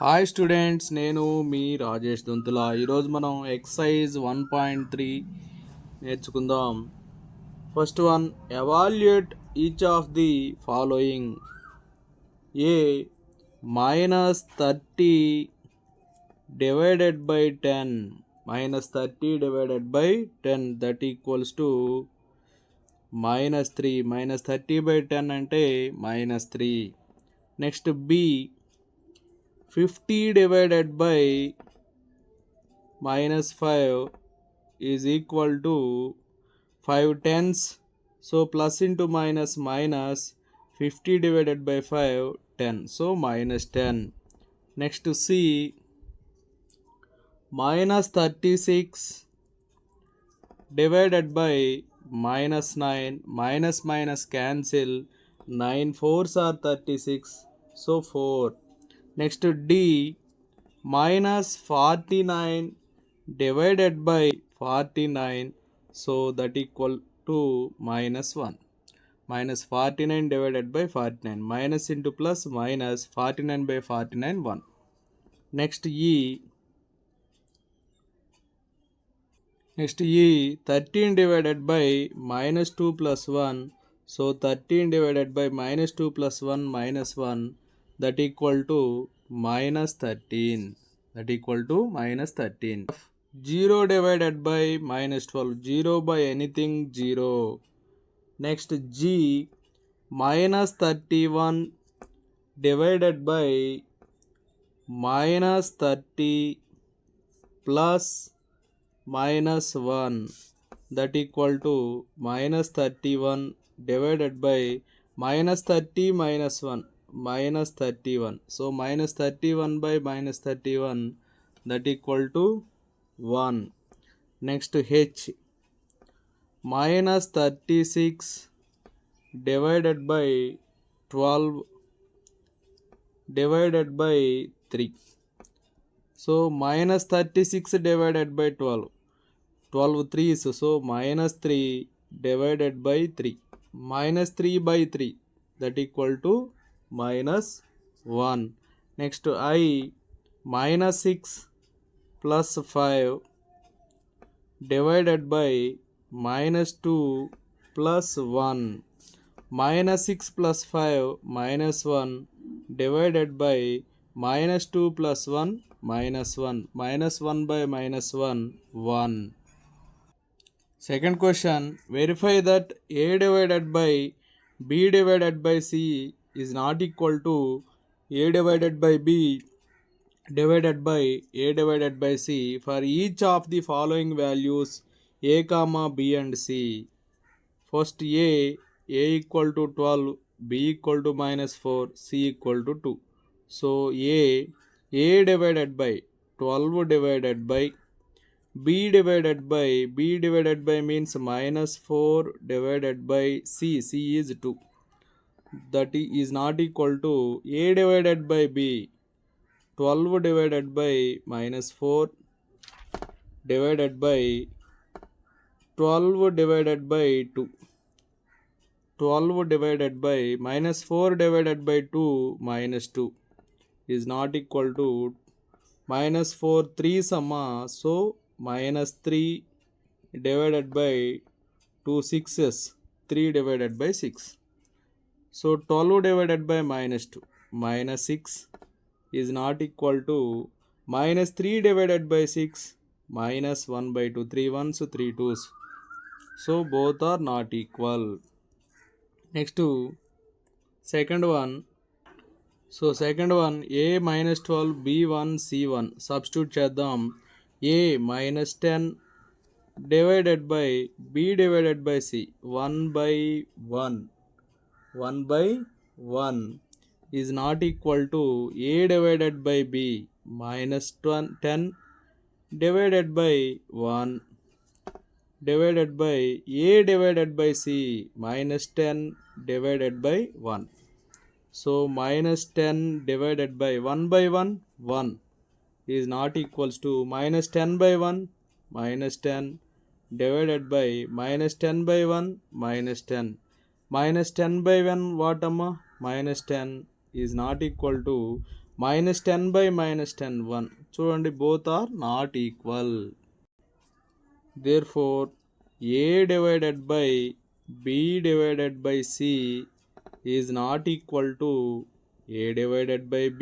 Hi students, నేను మీ రాజేష్ దొంతుల. ఈరోజు మనం ఎక్సైజ్ 1.3 నేర్చుకుందాం. First one, evaluate each of the following. A -30 divided by 10, -30 divided by 10 that equals to -3. -30 by 10 అంటే -3. Next B 50 divided by -5 is equal to 5 tenths. So plus into minus, 50 divided by 5, 10. So -10. Next to C, -36 divided by -9. Minus cancel. 9 fours are 36. So 4. Next D, -49 divided by 49, so that equal to -1. -49 divided by 49, minus into plus, minus 49 by 49, 1. Next E, 13 divided by -2 plus 1, so 13 divided by -2 plus 1, -1, that equal to -13. 0 divided by -12, 0 by anything 0. Next G, -31 divided by -30 plus -1, that equal to -31 divided by -30 -1, -31. So -31 by -31, that equal to 1. Next H, -36 divided by 12 divided by 3. So -36 divided by 12, 12 3s, so -3 divided by 3, -3 by 3, that equal to -1. Next I, -6 plus 5 divided by -2 plus 1, -6 plus 5 -1 divided by -2 plus 1, -1, -1 by -1, 1. Second question, verify that A divided by B divided by C is not equal to A divided by B divided by A divided by C for each of the following values A comma B and C. First A equal to 12, B equal to -4, C equal to 2. So A divided by 12 divided by B divided by means -4 divided by C is 2, that is not equal to A divided by B, 12 divided by -4 divided by 12 divided by 2, 12 divided by -4 divided by 2, -2 is not equal to -4 3 summa, so -3 divided by 2 6s, 3 divided by 6. So 12 divided by -2, -6 is not equal to -3 divided by 6, -1 by 2, 3 1s, 3 2s. So both are not equal. Next to second one. So second one, A -12, B1, C1. Substitute చేద్దాం. A -10 divided by B divided by C, 1 by 1, 1 by 1 is not equal to A divided by B, -10 divided by 1 divided by A divided by C, -10 divided by 1. So -10 divided by 1 by 1, 1 is not equals to -10 by 1, -10 divided by -10 by 1, -10. -10 by 1 what amma? -10 is not equal to -10 by -10 1. చూడండి both are not equal. Therefore a divided by b divided by c is not equal to a divided by b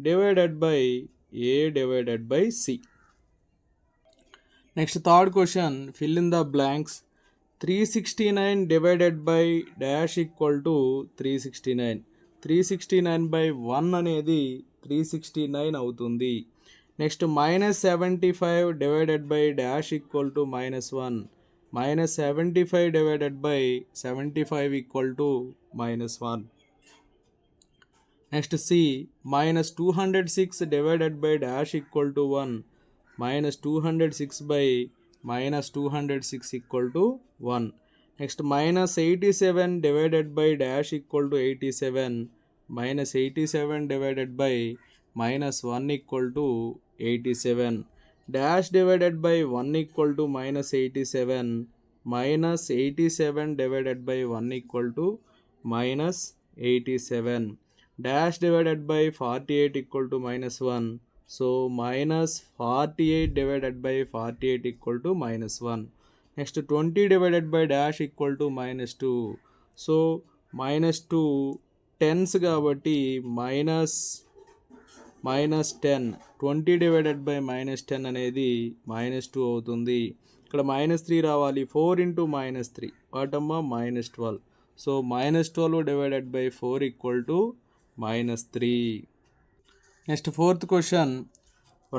divided by a divided by c. Next, third question, fill in the blanks. 369 divided by dash equal to 369. 369 by 1 అనేది 369 అవుతుంది. Next -75 divided by dash equal to -1. -75 divided by 75 equal to -1. Next C -206 divided by dash equal to 1. -206 by -206 equal to 1. Next, -87 divided by dash equal to 87. -87 divided by -1 equal to 87. Dash divided by 1 equal to -87. -87 divided by 1 equal to -87. Dash divided by 48 equal to -1. So -48 divided by 48 equal to -1. Next, 20 divided by dash equal to -2. So -2 tens కాబట్టి -10. 20 divided by -10 అనేది -2 అవుతుంది. ఇక్కడ -3 రావాలి. 4 into -3 వాటమ్మా -12. So -12 divided by 4 equal to -3. Next, fourth question,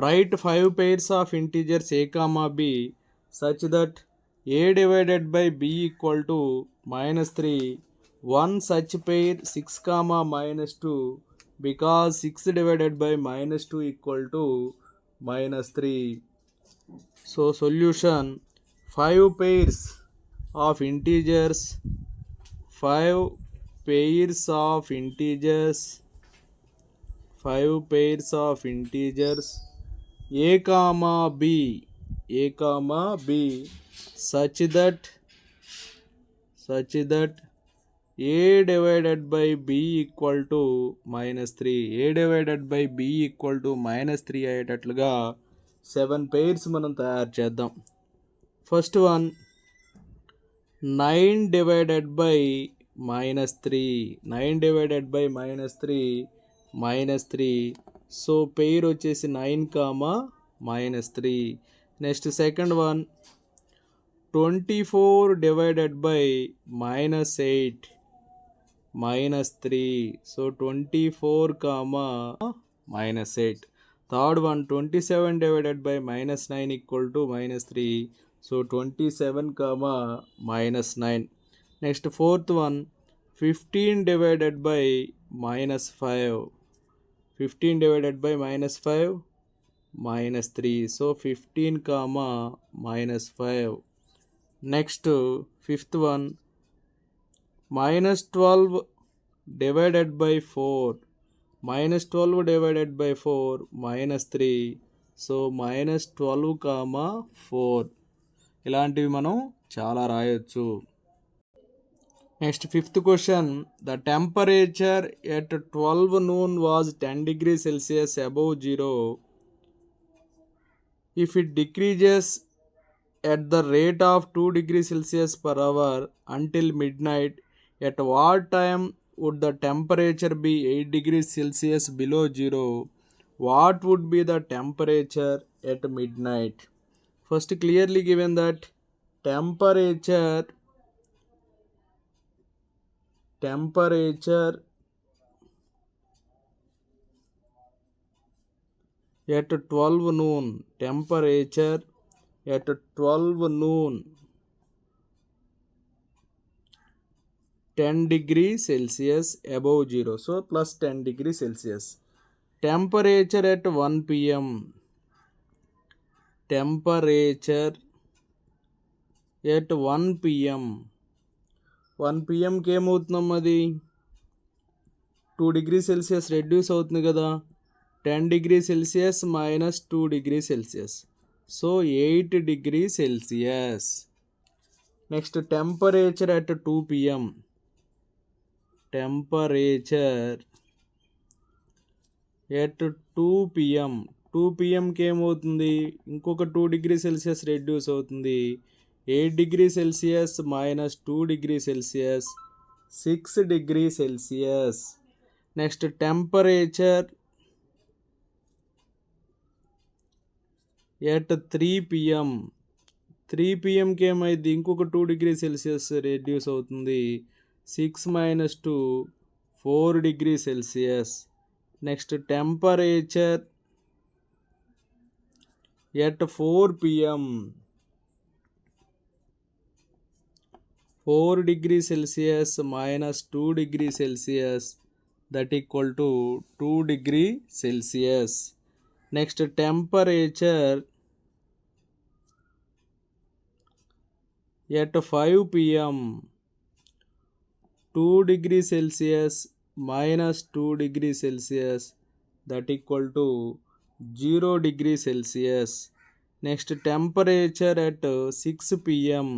write 5 pairs of integers a comma b such that a divided by b equal to -3. One such pair 6 comma -2 because 6 divided by -2 equal to -3. So solution, 5 pairs of integers, 5 pairs of integers, 5 pairs of integers a comma b such that a divided by b equal to -3. a divided by b equal to -3 అయ్యేటట్లుగా 7 pairs మనం తయారు చేద్దాం. First one 9 divided by -3. 9 divided by -3. So pair వచ్చేసి 9 comma -3. Next second one 24 divided by -8 -3. So 24 comma -8. Third one 27 divided by -9 equal to -3. So 27 comma -9. Next fourth one 15 divided by -5. 15 divided by -5 -3. So 15 comma -5. Next, fifth one -12 divided by 4. -12 divided by 4 -3. So -12 comma 4. ఇలాంటివి మనం చాలా రాయొచ్చు. Next, fifth question, the temperature at 12 noon was 10 degrees Celsius above zero. If it decreases at the rate of 2 degrees Celsius per hour until midnight, at what time would the temperature be 8 degrees Celsius below zero? What would be the temperature at midnight? First, clearly given that temperature at 12 noon, temperature at 12 noon 10 degrees Celsius above zero, so plus 10 degrees Celsius. Temperature at 1 p.m. Temperature at 1 p.m. 1 pmకి ఏమవుతుందమ్మా అది 2 degrees Celsius reduce అవుతుంది కదా. 10 degrees Celsius minus 2 degrees Celsius. So 8 degrees Celsius. Next temperature at 2 pm. Temperature at 2 PM 2 PMకి ఏమవుతుంది, ఇంకొక 2 degrees Celsius reduce అవుతుంది. 8 degrees Celsius minus 2 degrees Celsius 6 degrees Celsius. Next temperature at 3 PM 3 PMకి ఏమైంది, ఇంకొక 2 degrees Celsius reduce అవుతుంది. 6 minus 2 4 degrees Celsius. Next temperature at 4 PM 4 degrees Celsius minus 2 degrees Celsius that equal to 2 degrees Celsius. Next temperature at 5 PM 2 degrees Celsius minus 2 degrees Celsius that equal to 0 degrees Celsius. Next temperature at 6 PM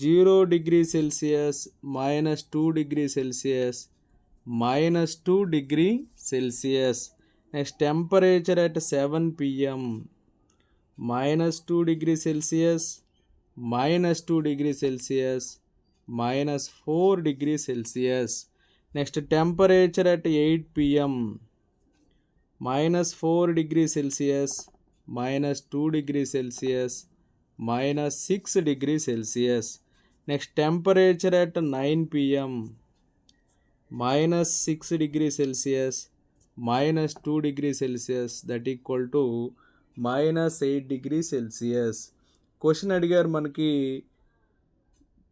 0 degrees Celsius minus 2 degrees Celsius minus 2 degrees Celsius. Next temperature at 7 PM minus 2 degrees Celsius minus 2 degrees Celsius minus 4 degrees Celsius. Next temperature at 8 PM minus 4 degrees Celsius minus 2 degrees Celsius minus 6 degrees Celsius. Next temperature at 9 PM minus 6 degrees Celsius minus 2 degrees Celsius that equal to minus 8 degrees Celsius. Question అడిగారు మనకి,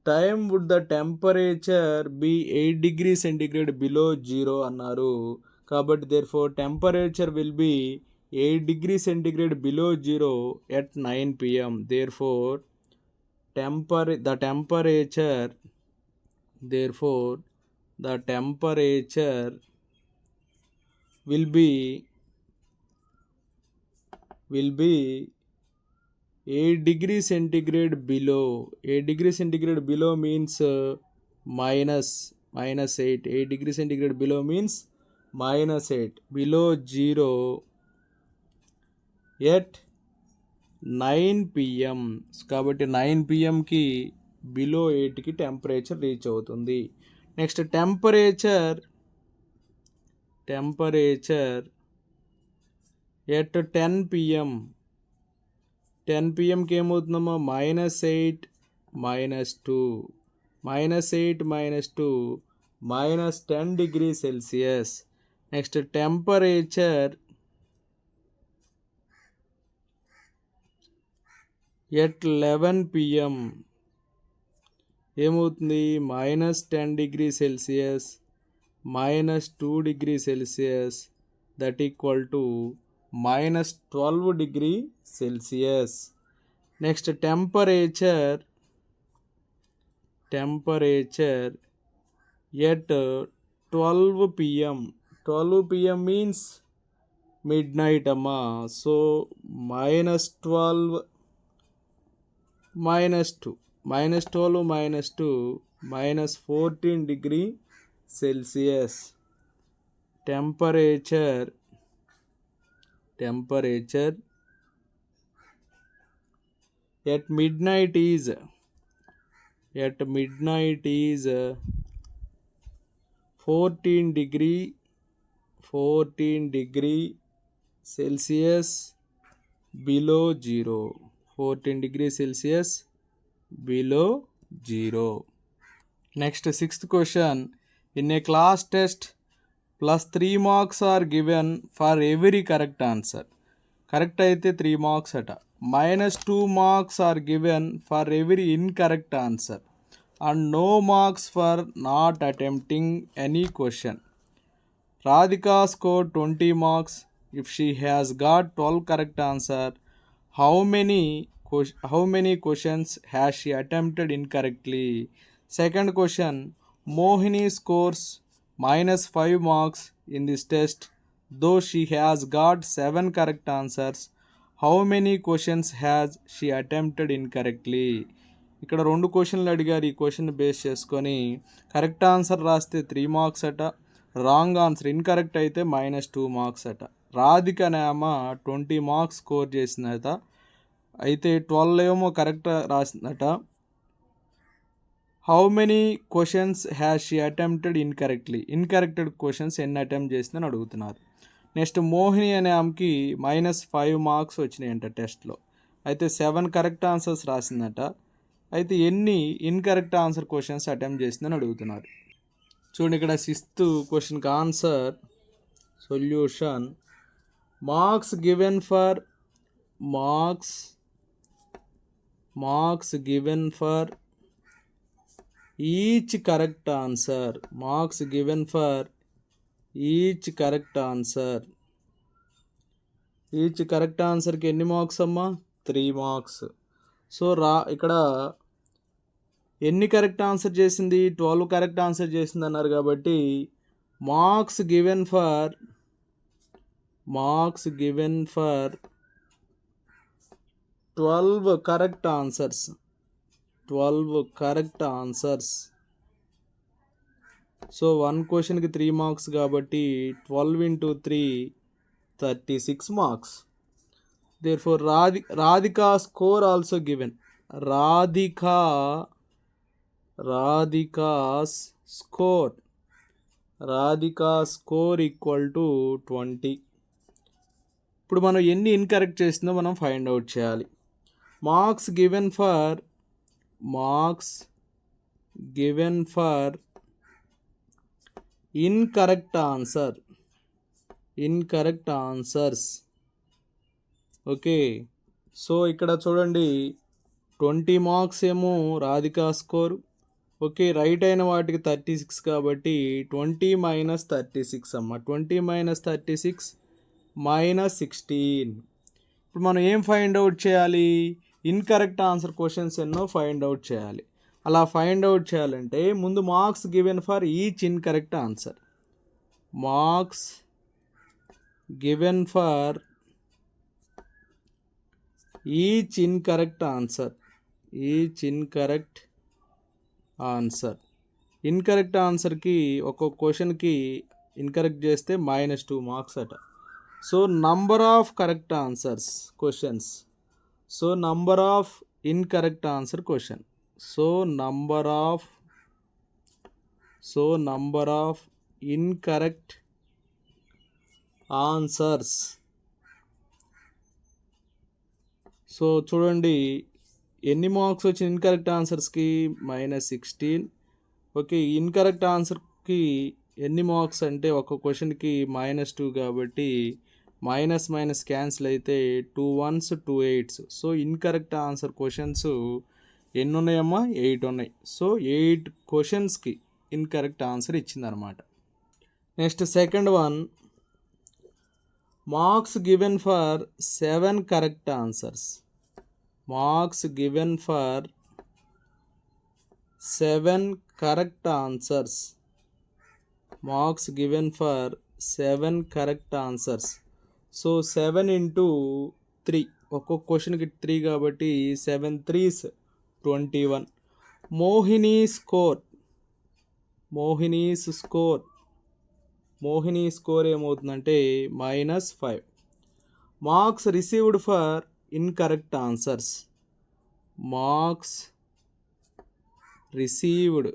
time would the temperature be 8 degrees Celsius below 0 అన్నారు. కాబట్టి therefore temperature will be 8 degrees Celsius below 0 at 9 PM. Therefore the temperature will be 8 degrees Celsius below. 8 degrees Celsius below means minus 8. 8 degrees Celsius below means minus 8. Below 0 at 9 PM. కాబట్టి 9 PMకి below 8కి temperature reach అవుతుంది. Next temperature at 10 PM 10 PMకి ఏమవుతుందమ్మా, -8 -2 -8 -2 minus 10 degrees Celsius. Next temperature at 11 PM ఏమవుతుంది, -10 degrees Celsius minus 2 degrees Celsius that equal to minus 12 degrees Celsius. Next temperature at 12 PM 12 PM means midnight అమ్మా. So -12 -2 -12 -2 minus 14 degrees Celsius. Temperature at midnight is 14 degree Celsius below 0. 14 degrees Celsius below 0. Next, sixth question. In a class test, +3 marks are given for every correct answer. Correct అయితే 3 marks అట. -2 marks are given for every incorrect answer and no marks for not attempting any question. Radhika scored 20 marks if she has got 12 correct answer. How many questions has she attempted incorrectly? Second question, Mohini scores -5 marks in this test though she has got 7 correct answers. How many questions has she attempted incorrectly? ఇక్కడ 2 క్వశ్చన్లు అడిగారు. ఈ question base చేసుకొని correct answer రాస్తే 3 marks అట, wrong answer, incorrect అయితే -2 marks అట. రాధిక అనే ఆమె 20 మార్క్స్ స్కోర్ చేసిందట, అయితే 12 ఏమో కరెక్ట్ రాసిందట. How many questions has she attempted incorrectly, incorrected questions ఎన్ని అటెంప్ట్ చేసిందని అడుగుతున్నారు. నెక్స్ట్ మోహిని అనే ఆమెకి -5 మార్క్స్ వచ్చినాయంట టెస్ట్లో, అయితే 7 కరెక్ట్ ఆన్సర్స్ రాసిందట, అయితే ఎన్ని ఇన్కరెక్ట్ ఆన్సర్ క్వశ్చన్స్ అటెంప్ట్ చేసిందని అడుగుతున్నారు. చూడండి ఇక్కడ 6th క్వశ్చన్కి answer solution. Marks given for each correct answer, marks given for each correct answer. Each correct ఆన్సర్కి ఎన్ని మార్క్స్ అమ్మా? 3 మార్క్స్. సో ఇక్కడ ఎన్ని కరెక్ట్ ఆన్సర్ చేసింది? 12 కరెక్ట్ ఆన్సర్ చేసింది అన్నారు కాబట్టి marks given for 12 correct answers. 12 correct answers. So 1 క్వశ్చన్కి 3 మార్క్స్ కాబట్టి 12 into 3 36 marks. Therefore Radhika score also given. Radhika's score equal to 20. ఇప్పుడు మనం ఎన్ని ఇన్కరెక్ట్ చేసిందో మనం ఫైండ్ అవుట్ చేయాలి. Marks given for incorrect answers. Okay, so ఇక్కడ చూడండి 20 మార్క్స్ ఏమో రాధికా స్కోర్. ఓకే, రైట్ అయిన వాటికి 36 కాబట్టి 20 - 36 అమ్మ. 20 - 36 -16. ఇప్పుడు మనం ఏం ఫైండ్ అవుట్ చేయాలి? ఇన్కరెక్ట్ ఆన్సర్ క్వశ్చన్స్ ఎన్నో ఫైండ్ అవుట్ చేయాలి. అలా ఫైండ్ అవుట్ చేయాలంటే ముందు marks given for each incorrect answer. Marks given for each incorrect ఆన్సర్కి ఒక్కొక్క క్వశ్చన్కి ఇన్కరెక్ట్ చేస్తే -2 మార్క్స్ అట. So number of correct answers questions. So number of incorrect answer question. So number of incorrect answers. So చూడండి ఎన్ని marks వచ్చింది incorrect ఆన్సర్స్కి? -16. Okay, incorrect ఆన్సర్కి ఎన్ని మార్క్స్ అంటే ఒక క్వశ్చన్కి -2 కాబట్టి మైనస్ క్యాన్సిల్ అయితే 2 1s 2 8s. So incorrect answer questions ఎన్ని ఉన్నాయమ్మా? 8 ఉన్నాయి. సో 8 క్వశ్చన్స్కి ఇన్కరెక్ట్ ఆన్సర్ ఇచ్చిందనమాట. Next second one, marks given for 7 correct answers. Marks given for 7 correct answers. Marks given for 7 correct answers. So 7 into 3, ఒక్కొక్క క్వశ్చన్కి 3 కాబట్టి 7 3s 21. Mohini score ఏమవుతుందంటే -5. Marks received for incorrect answers. Marks received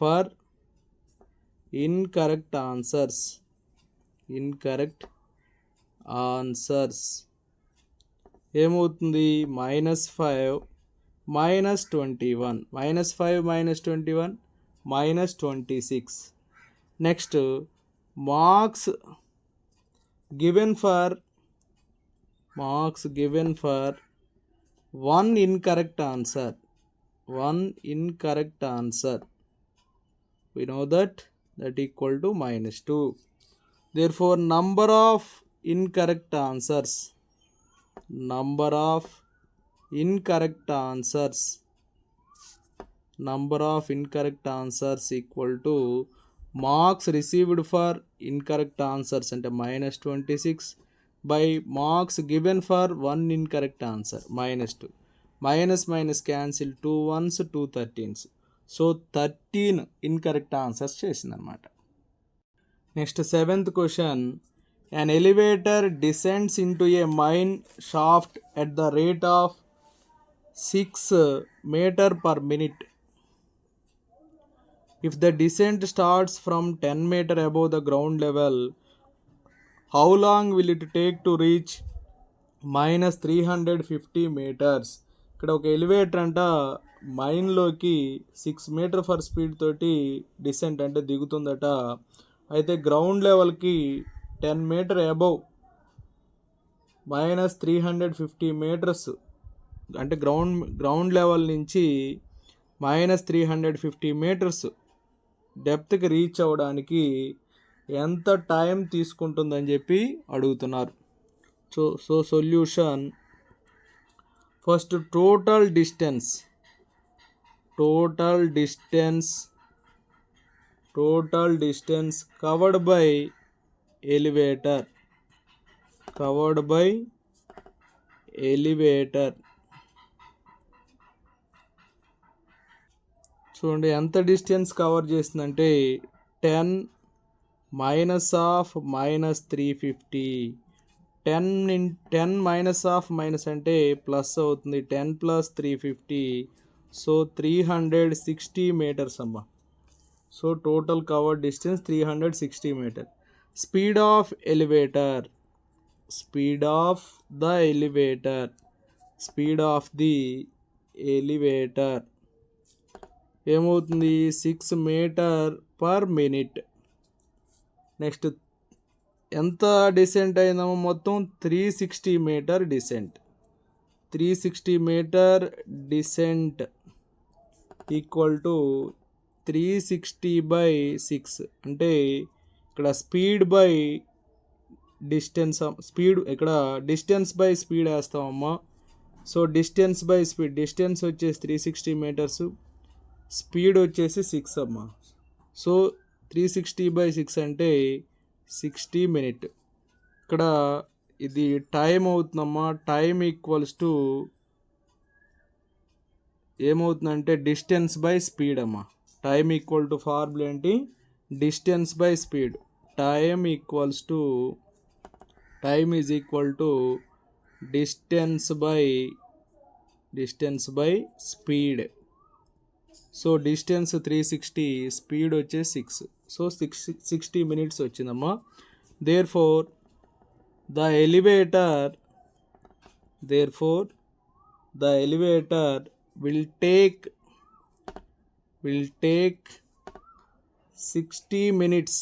for incorrect answers. ఏమవుతుంది? -5 -21. -5 -21 -26. Next marks given for 1 incorrect answer. We know that equal to -2. Therefore number of incorrect answers equal to marks received for incorrect answers అంటే -26 by marks given for 1 incorrect answer -2. Minus cancel 2 1s 2 13s. So 13 incorrect answers చేసిందనమాట. Next 7th question, an elevator descends into a mine shaft at the rate of 6 meter per minute. If the descent starts from 10 meter above the ground level, how long will it take to reach -350 meters? ఇక్కడ ఒక elevator అంట మైన్లోకి 6 metre for speed తోటి decent అంటే దిగుతుందట. అయితే ground లెవెల్కి 10 metre above -350 metres అంటే ground level నుంచి -350 metres డెప్త్కి reach అవ్వడానికి ఎంత టైం తీసుకుంటుందని చెప్పి అడుగుతున్నారు. So solution, first total distance covered by elevator చూడండి ఎంత డిస్టెన్స్ కవర్ చేస్తుందంటే 10 minus of -350. 10 minus of minus అంటే ప్లస్ అవుతుంది, 10 + 350, సో 360 మీటర్స్ అమ్మ. So total cover distance 360 metre. Speed of the elevator ఏమవుతుంది, 6 మీటర్ పర్ మినిట్. నెక్స్ట్ ఎంత descent అయిందామో మొత్తం 360 metre descent. 360 metre descent equal to 360/6 అంటే ఇక్కడ స్పీడ్ బై డిస్టెన్స్, ఇక్కడ డిస్టెన్స్ బై స్పీడ్ వేస్తామమ్మా. సో డిస్టెన్స్ వచ్చేసి 360 మీటర్స్, స్పీడ్ వచ్చేసి 6 అమ్మా. సో 360/6 అంటే 60 మినిట్. ఇక్కడ ఇది టైం అవుతుందమ్మా. టైం ఈక్వల్స్ టు ఏమవుతుందంటే డిస్టెన్స్ బై స్పీడ్ అమ్మా. టైం ఈక్వల్ టు ఫార్ములా ఏంటి, distance by speed. Time is equal to distance by speed. So distance 360, speed వచ్చేసి 6, సో 60 మినిట్స్ వచ్చిందమ్మా. Therefore the elevator will take 60 minutes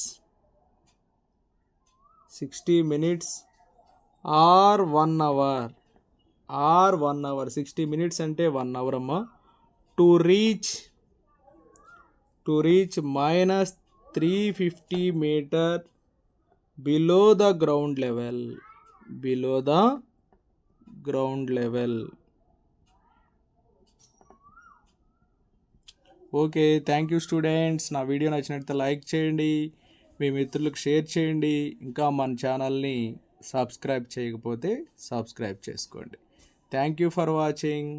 or 1 hour. 60 minutes అంటే 1 hour అమ్మా. to reach -350 meter below the ground level. Okay, thank you students. నా video నచ్చినట్లయితే like చేయండి, మీ మిత్రులకు share చేయండి. ఇంకా మన ఛానల్ని సబ్స్క్రైబ్ చేయకపోతే సబ్స్క్రైబ్ చేసుకోండి. Thank you for watching.